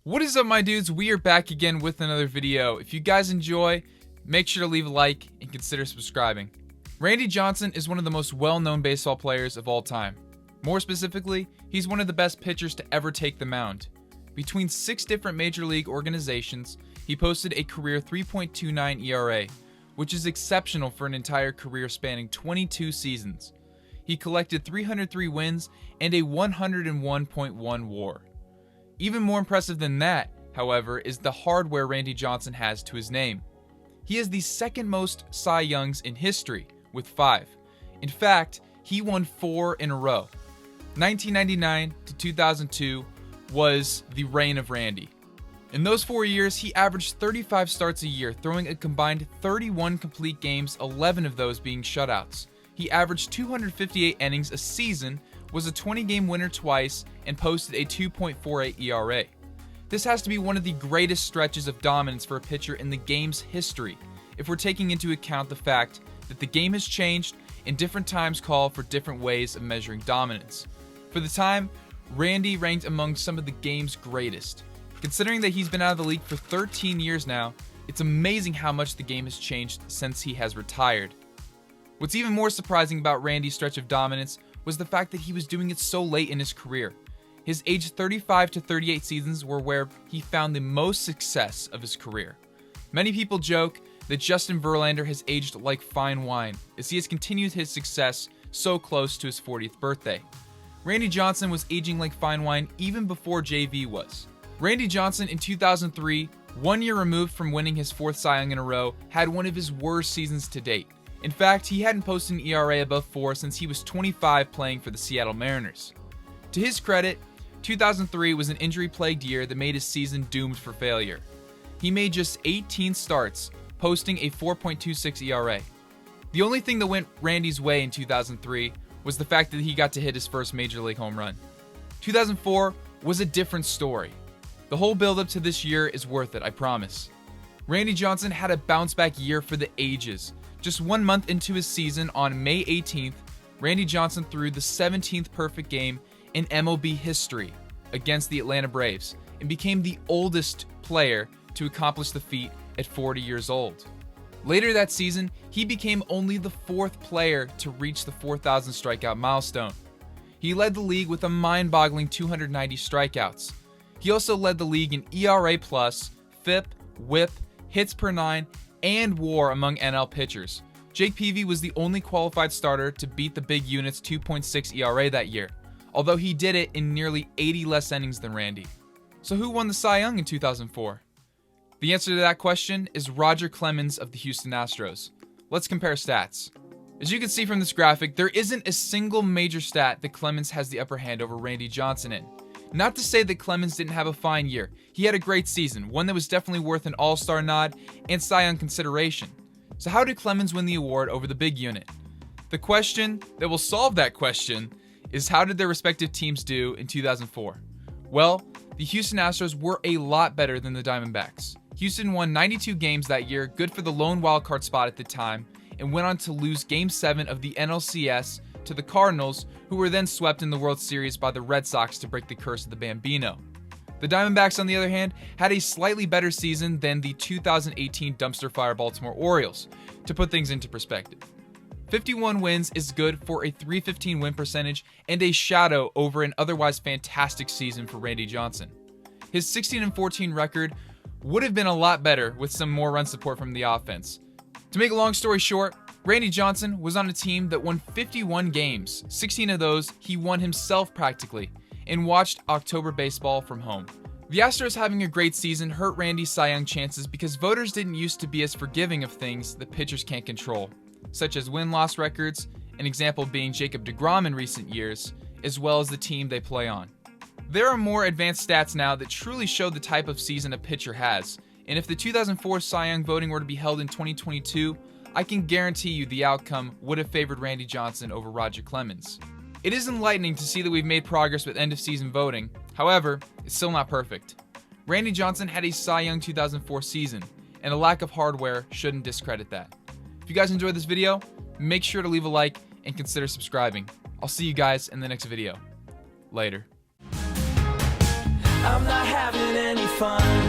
What is up, my dudes? We are back again with another video. If you guys enjoy, make sure to leave a like and consider subscribing. Randy Johnson is one of the most well-known baseball players of all time. More specifically, he's one of the best pitchers to ever take the mound. Between 6 different major league organizations, he posted a career 3.29 ERA, which is exceptional for an entire career spanning 22 seasons. He collected 303 wins and a 101.1 WAR. Even more impressive than that, however, is the hardware Randy Johnson has to his name. He is the second most Cy Youngs in history, with 5. In fact, he won 4 in a row. 1999 to 2002 was the reign of Randy. In those 4 years, he averaged 35 starts a year, throwing a combined 31 complete games, 11 of those being shutouts. He averaged 258 innings a season, was a 20-game winner twice, and posted a 2.48 ERA. This has to be one of the greatest stretches of dominance for a pitcher in the game's history, if we're taking into account the fact that the game has changed and different times call for different ways of measuring dominance. For the time, Randy ranked among some of the game's greatest. Considering that he's been out of the league for 13 years now, it's amazing how much the game has changed since he has retired. What's even more surprising about Randy's stretch of dominance was the fact that he was doing it so late in his career. His age 35 to 38 seasons were where he found the most success of his career. Many people joke that Justin Verlander has aged like fine wine, as he has continued his success so close to his 40th birthday. Randy Johnson was aging like fine wine even before JV was. Randy Johnson in 2003, 1 year removed from winning his 4th Cy Young in a row, had one of his worst seasons to date. In fact, he hadn't posted an ERA above 4 since he was 25 playing for the Seattle Mariners. To his credit, 2003 was an injury-plagued year that made his season doomed for failure. He made just 18 starts, posting a 4.26 ERA. The only thing that went Randy's way in 2003 was the fact that he got to hit his first major league home run. 2004 was a different story. The whole build-up to this year is worth it, I promise. Randy Johnson had a bounce-back year for the ages. Just 1 month into his season, on May 18th, Randy Johnson threw the 17th perfect game in MLB history against the Atlanta Braves and became the oldest player to accomplish the feat at 40 years old. Later that season, he became only the 4th player to reach the 4,000 strikeout milestone. He led the league with a mind-boggling 290 strikeouts. He also led the league in ERA+, FIP, WHIP, hits per 9, and WAR among NL pitchers. Jake Peavy was the only qualified starter to beat the big unit's 2.6 ERA that year, although he did it in nearly 80 less innings than Randy. So who won the Cy Young in 2004? The answer to that question is Roger Clemens of the Houston Astros. Let's compare stats. As you can see from this graphic, there isn't a single major stat that Clemens has the upper hand over Randy Johnson in. Not to say that Clemens didn't have a fine year. He had a great season, one that was definitely worth an all-star nod and Cy Young consideration. So how did Clemens win the award over the big unit? The question that will solve that question is, how did their respective teams do in 2004? Well, the Houston Astros were a lot better than the Diamondbacks. Houston won 92 games that year, good for the lone wildcard spot at the time, and went on to lose Game 7 of the NLCS to the Cardinals, who were then swept in the World Series by the Red Sox to break the curse of the Bambino. The Diamondbacks, on the other hand, had a slightly better season than the 2018 dumpster fire Baltimore Orioles. To put things into perspective, 51 wins is good for a .315 win percentage and a shadow over an otherwise fantastic season for Randy Johnson. His 16-14 record would have been a lot better with some more run support from the offense. To make a long story short, Randy Johnson was on a team that won 51 games, 16 of those he won himself practically, and watched October baseball from home. The Astros having a great season hurt Randy's Cy Young chances because voters didn't used to be as forgiving of things that pitchers can't control, such as win-loss records, an example being Jacob deGrom in recent years, as well as the team they play on. There are more advanced stats now that truly show the type of season a pitcher has, and if the 2004 Cy Young voting were to be held in 2022, I can guarantee you the outcome would have favored Randy Johnson over Roger Clemens. It is enlightening to see that we've made progress with end-of-season voting. However, it's still not perfect. Randy Johnson had a Cy Young 2004 season, and a lack of hardware shouldn't discredit that. If you guys enjoyed this video, make sure to leave a like and consider subscribing. I'll see you guys in the next video. Later. I'm not having any fun.